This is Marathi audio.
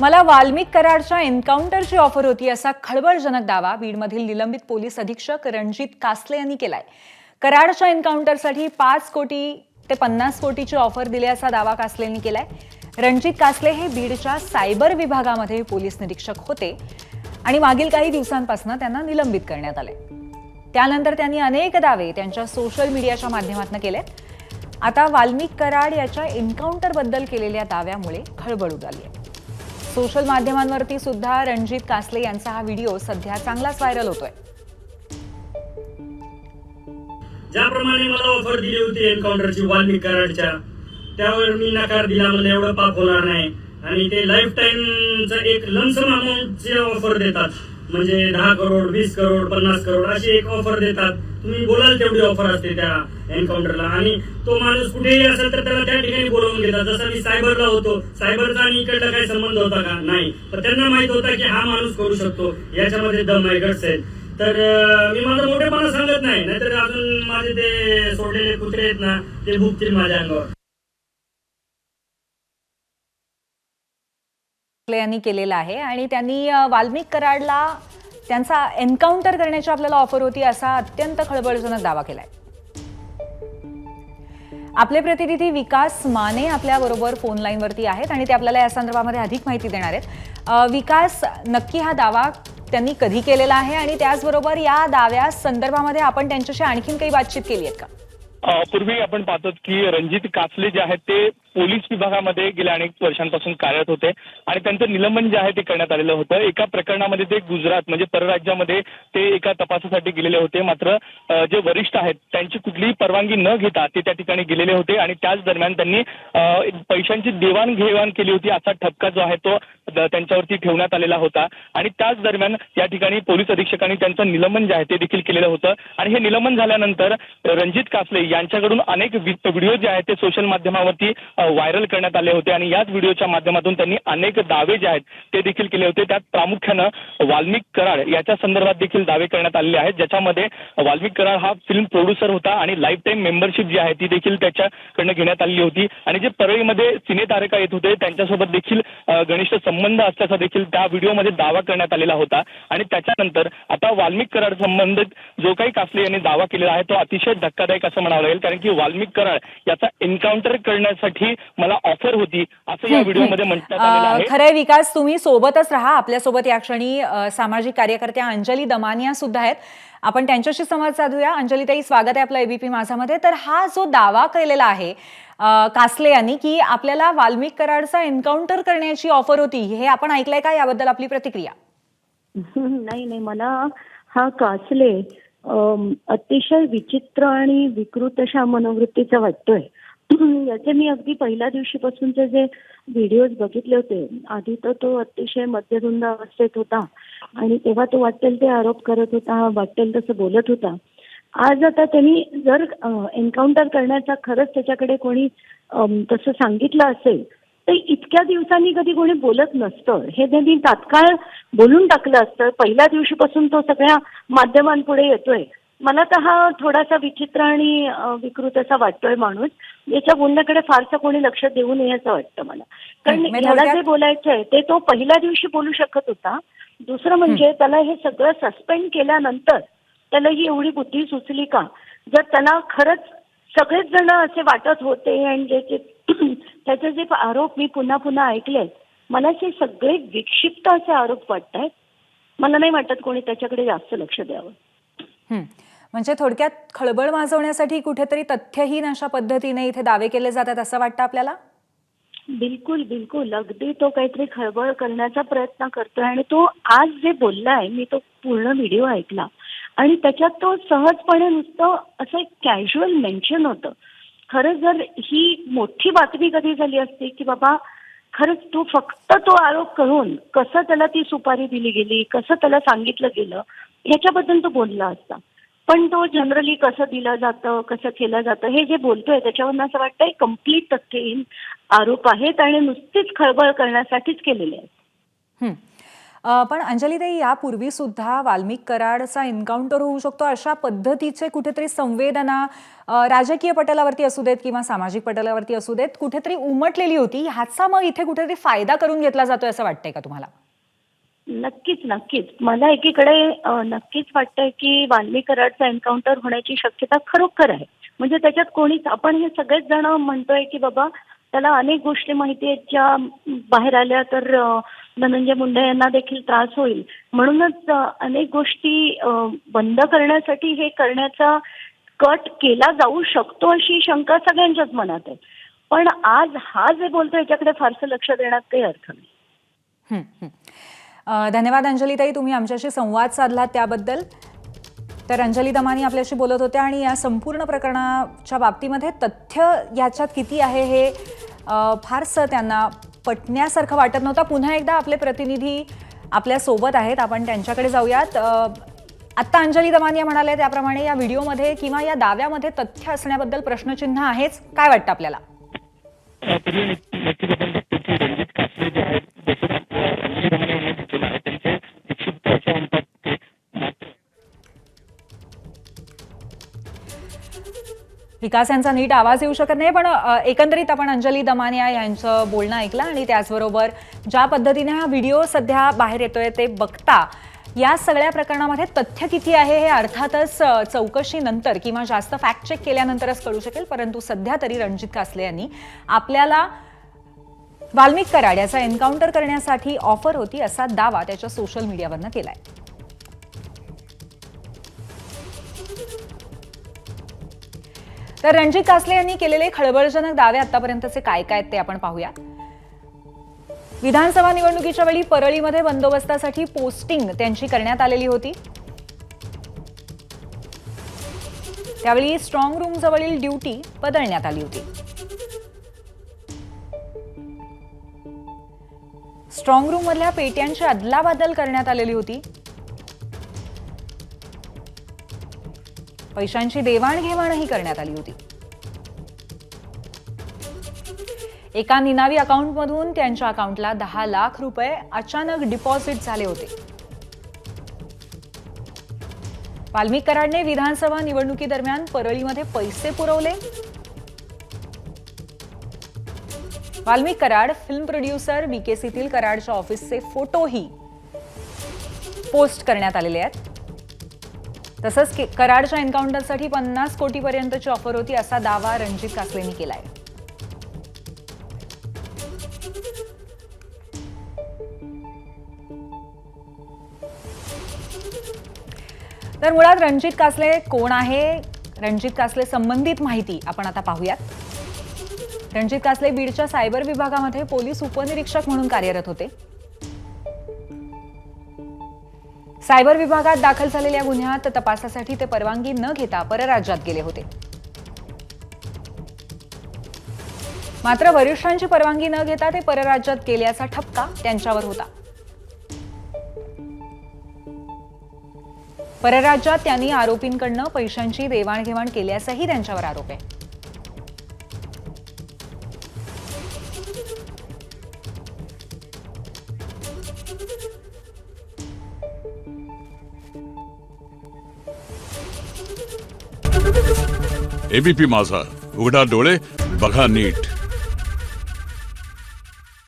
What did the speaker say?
मला वाल्मिक कराडच्या एन्काउंटरची ऑफर होती असा खळबळजनक दावा बीडमधील निलंबित पोलीस अधीक्षक रणजित कासले यांनी केलाय। कराडच्या एन्काउंटरसाठी 5 कोटी ते 50 कोटीची ऑफर दिल्याचा दावा कासलेंनी केलाय। रणजित कासले हे बीडच्या सायबर विभागामध्ये पोलीस निरीक्षक होते आणि मागील काही दिवसांपासून त्यांना निलंबित करण्यात आले। त्यानंतर त्यांनी अनेक दावे त्यांच्या सोशल मीडियाच्या माध्यमातून केले। आता वाल्मिक कराड याच्या एन्काउंटरबद्दल केलेल्या दाव्यामुळे खळबळ उडाली आहे। सोशल माध्यमांवरती सुद्धा रणजित कासले यांचा हा व्हिडिओ सध्या चांगलाच व्हायरल होतोय। ज्याप्रमाणे मला ऑफर दिली होती एन्काउंटरची वाल्मिक कराडच्या, त्यावर मी नकार दिला। मला एवढं पाप होणार नाही आणि ते लाईफ टाइमचं एक लमसम अमाऊंटची ऑफर देतात, म्हणजे 10 करोड 20 करोड 50 करोड अशी एक ऑफर देतात। तुम्ही बोलाल तेवढी ऑफर असते त्या एन्काउंटरला आणि तो माणूस कुठेही असेल तर त्याला त्या ठिकाणी बोलावून घेतात। जसं मी सायबरला होतो, सायबरचा आणि इकडला काही संबंध होता का? नाही, पण त्यांना माहित होता की हा माणूस करू शकतो, याच्यामध्ये दम आहे, गट्स आहेत। तर मी माझा मोठेपणा सांगत नाही, नाहीतर अजून माझे ते सोडलेले कुत्रे आहेत ना, ते भुकतील माझ्या अंगावर। यांनी केलेला आहे आणि त्यांनी वाल्मिक कराडला त्यांचा एन्काउंटर करण्याची आपल्याला ऑफर होती असा अत्यंत खळबळजनक दावा केलाय। आपले प्रतिनिधी विकास माने आपल्या बरोबर फोन लाईन वरती आहेत आणि ते आपल्याला या संदर्भामध्ये अधिक माहिती देणार आहेत। विकास, नक्की हा दावा त्यांनी कधी केलेला आहे आणि त्याचबरोबर या दाव्या संदर्भामध्ये आपण त्यांच्याशी आणखीन काही बातचीत केली आहे का? पूर्वी आपण पाहतो की रणजित कासले जे आहेत ते पोलीस विभागामध्ये गेल्या अनेक वर्षांपासून कार्यरत होते आणि त्यांचं निलंबन जे आहे ते करण्यात आलेलं होतं। एका प्रकरणामध्ये ते गुजरात म्हणजे परराज्यामध्ये ते एका तपासासाठी गेलेले होते, मात्र जे वरिष्ठ आहेत त्यांची कुठलीही परवानगी न घेता ते त्या ठिकाणी गेलेले होते आणि त्याच दरम्यान त्यांनी पैशांची देवाणघेवाण केली होती असा ठपका जो आहे तो त्यांच्यावरती ठेवण्यात आलेला होता आणि त्याच दरम्यान या ठिकाणी पोलीस अधीक्षकांनी त्यांचं निलंबन जे आहे ते देखील केलेलं होतं आणि हे निलंबन झाल्यानंतर रणजित कासले यांच्याकडून अनेक व्हिडिओ जे आहेत ते सोशल माध्यमावरती व्हायरल करण्यात आले होते आणि याच व्हिडिओच्या माध्यमातून त्यांनी अनेक दावे जे आहेत ते देखील केले होते। त्यात प्रामुख्यानं वाल्मिक कराड याच्या संदर्भात देखील दावे करण्यात आलेले आहेत, ज्याच्यामध्ये वाल्मिक कराड हा फिल्म प्रोड्युसर होता आणि लाईफ टाईम मेंबरशिप जी आहे ती देखील त्याच्याकडनं घेण्यात आलेली होती आणि जे परळीमध्ये सिनेतारका येत होते त्यांच्यासोबत देखील घनिष्ठ संबंध असल्याचा देखील त्या व्हिडिओमध्ये दावा करण्यात आलेला होता आणि त्याच्यानंतर आता वाल्मिक कराड संबंधित जो काही कासले यांनी दावा केलेला आहे तो अतिशय धक्कादायक असं म्हणावं लागेल, कारण की वाल्मिक कराड याचा एन्काउंटर करण्यासाठी मला ऑफर होती असं या व्हिडिओमध्ये म्हणण्यात आलेलं आहे। खरंय विकास, तुम्ही सोबतच राहा। आपल्यासोबत या क्षणी सामाजिक कार्यकर्त्या अंजली दमानिया सुद्धा आहेत, आपण त्यांच्याशी संवाद साधूया। अंजली ताई, स्वागत आहे आपलं एबीपी माझामध्ये। तर हा जो दावा केलेला आहे कासले यांनी की आपल्याला वाल्मिक कराडचा एन्काउंटर करण्याची ऑफर होती, हे आपण ऐकलंय का? याबद्दल आपली प्रतिक्रिया? नाही, मला हा कासले अतिशय विचित्र आणि विकृत अशा मनोवृत्तीचा वाटतोय। याचे मी अगदी पहिल्या दिवशीपासूनचे जे व्हिडिओज बघितले होते, आधी तर तो अतिशय मध्यधुंद अवस्थेत होता आणि तेव्हा तो वाटेल ते आरोप करत होता, वाटेल तसं बोलत होता। आज आता त्यांनी जर एन्काउंटर करण्याचा खरंच त्याच्याकडे कोणी तसं सांगितलं असेल तर इतक्या दिवसांनी कधी कोणी बोलत नसतं, हे त्यांनी तात्काळ बोलून टाकलं असतं। पहिल्या दिवशीपासून तो सगळ्या माध्यमांपुढे येतोय। मला तर हा थोडासा विचित्र आणि विकृत असा वाटतोय माणूस, याच्या बोलण्याकडे फारसं कोणी लक्ष देऊ नये असं वाटतं मला। कारण याला जे बोलायचंय ते तो पहिल्या दिवशी बोलू शकत होता। दुसरं म्हणजे त्याला हे सगळं सस्पेंड केल्यानंतर त्याला ही एवढी बुद्धी सुचली का? जर त्याला खरंच सगळेच जण असे वाटत होते आणि त्याचे जे आरोप मी पुन्हा पुन्हा ऐकले, मला हे सगळे विक्षिप्त असे आरोप वाटतात। मला नाही वाटत कोणी त्याच्याकडे जास्त लक्ष द्यावं। म्हणजे थोडक्यात खळबळ माजवण्यासाठी कुठेतरी तथ्यहीन अशा पद्धतीने इथे दावे केले जातात असं वाटतं आपल्याला? बिलकुल अगदी तो काहीतरी खळबळ करण्याचा प्रयत्न करतोय आणि तो आज जे बोललाय, मी तो पूर्ण व्हिडिओ ऐकला आणि त्याच्यात तो सहजपणे नुसतं असं एक कॅज्युअल मेन्शन होतं। खरंच जर ही मोठी बातमी कधी झाली असती की बाबा खरंच तू फक्त तो आरोप करून कसं त्याला ती सुपारी दिली गेली, कसं त्याला सांगितलं गेलं, ह्याच्याबद्दल तो बोलला असता। पण तो जनरली कसं दिलं जातं, कसं केलं जातं, हे जे बोलतोय त्याच्यावरून असं वाटतंय कम्प्लीट तथ्यहीन आरोप आहेत आणि नुसतीच खळबळ करण्यासाठीच केलेले आहेत। पण अंजलीताई, यापूर्वी सुद्धा वाल्मिक कराडचा एन्काउंटर होऊ शकतो अशा पद्धतीचे कुठेतरी संवेदना राजकीय पटलावरती असू देत किंवा सामाजिक पटलावरती असू देत कुठेतरी उमटलेली होती. ह्याचा मग इथे कुठेतरी फायदा करून घेतला जातोय असं वाटतंय का तुम्हाला? नक्कीच मला एकीकडे नक्कीच वाटतंय की वाल्मिक कराडचा एन्काउंटर होण्याची शक्यता खरोखर आहे. म्हणजे त्याच्यात कोणीच, आपण हे सगळेच जण म्हणतोय की बाबा त्याला अनेक गोष्टी माहिती आहेत ज्या बाहेर आल्या तर धनंजय मुंडे यांना देखील त्रास होईल, म्हणूनच अनेक गोष्टी बंद करण्यासाठी हे करण्याचा कट केला जाऊ शकतो अशी शंका सगळ्यांच्याच मनात आहे. पण आज हा जे बोलतो याच्याकडे फारसं लक्ष देण्यात काही अर्थ नाही. हं, हं. धन्यवाद अंजलीताई, तुम्ही आमच्याशी संवाद साधलात त्याबद्दल. तर अंजली दमानी आपल्याशी बोलत होत्या आणि या संपूर्ण प्रकरणाच्या बाबतीमध्ये तथ्य याच्यात किती आहे हे फारसं त्यांना पटण्यासारखं वाटत नव्हतं. पुन्हा एकदा आपले प्रतिनिधी आपल्या सोबत आहेत, आपण त्यांच्याकडे जाऊयात. आत्ता अंजली दमानी म्हणाले त्याप्रमाणे या व्हिडिओमध्ये किंवा या दाव्यामध्ये तथ्य असण्याबद्दल प्रश्नचिन्ह आहेच. काय वाटतं आपल्याला? नक्कीच आपण बघतो की रणजित कासले जे आहेत, जसं अंजली दमानी यांनी म्हटलेलं आहे, त्यांचे विक्षिप्त असं म्हणतात की विकास यांचा नीट आवाज येऊ शकत नाही, पण एकंदरीत आपण अंजली दमानिया यांचं बोलणं ऐकलं आणि त्याचबरोबर ज्या पद्धतीने हा व्हिडिओ सध्या बाहेर येतोय ते बघता या सगळ्या प्रकरणामध्ये तथ्य किती आहे हे अर्थातच चौकशीनंतर किंवा जास्त फॅक्ट चेक केल्यानंतरच कळू शकेल. परंतु सध्या तरी रणजित कासले यांनी आपल्याला वाल्मिक कराड याचा एन्काउंटर करण्यासाठी ऑफर होती असा दावा त्याच्या सोशल मीडियावरनं केलाय. तर रणजित कासले यांनी केलेले खळबळजनक दावे आतापर्यंतचे काय काय ते आपण पाहूया. विधानसभा निवडणुकीच्या वेळी परळीमध्ये बंदोबस्तासाठी पोस्टिंग त्यांची करण्यात आलेली होती. त्यावेळी स्ट्रॉंग रूम जवळील ड्युटी बदलण्यात आली होती. स्ट्रॉंग रूम मधल्या पेट्यांची अदलाबदल करण्यात आलेली होती. पैशांची देवाणघेवाणही करण्यात आली होती. एका निनावी अकाउंटमधून त्यांच्या अकाउंटला 10 लाख रुपये अचानक डिपॉझिट झाले होते. वाल्मिक कराडने विधानसभा निवडणुकीदरम्यान परळीमध्ये पैसे पुरवले. वाल्मिक कराड फिल्म प्रोड्युसर बीकेसीतील कराडच्या ऑफिसचे फोटोही पोस्ट करण्यात आलेले आहेत. तसंच कराडच्या एन्काउंटरसाठी 50 कोटीपर्यंतची ऑफर होती असा दावा रणजित कासलेंनी केलाय. तर मुळात रणजित कासले कोण आहे, रणजित कासले संबंधित माहिती आपण आता पाहूयात. रणजित कासले बीडच्या सायबर विभागामध्ये पोलीस उपनिरीक्षक म्हणून कार्यरत होते. सायबर विभागात दाखल झालेल्या गुन्ह्यात तपासासाठी ते परवानगी न घेता परराज्यात गेले होते. मात्र वरिष्ठांची परवानगी न घेता ते परराज्यात गेल्याचा ठपका त्यांच्यावर होता. परराज्यात त्यांनी आरोपींकडनं पैशांची देवाणघेवाण केल्याचाही त्यांच्यावर आरोप आहे. एबीपी माझा, उघडा डोळे बघा नीट.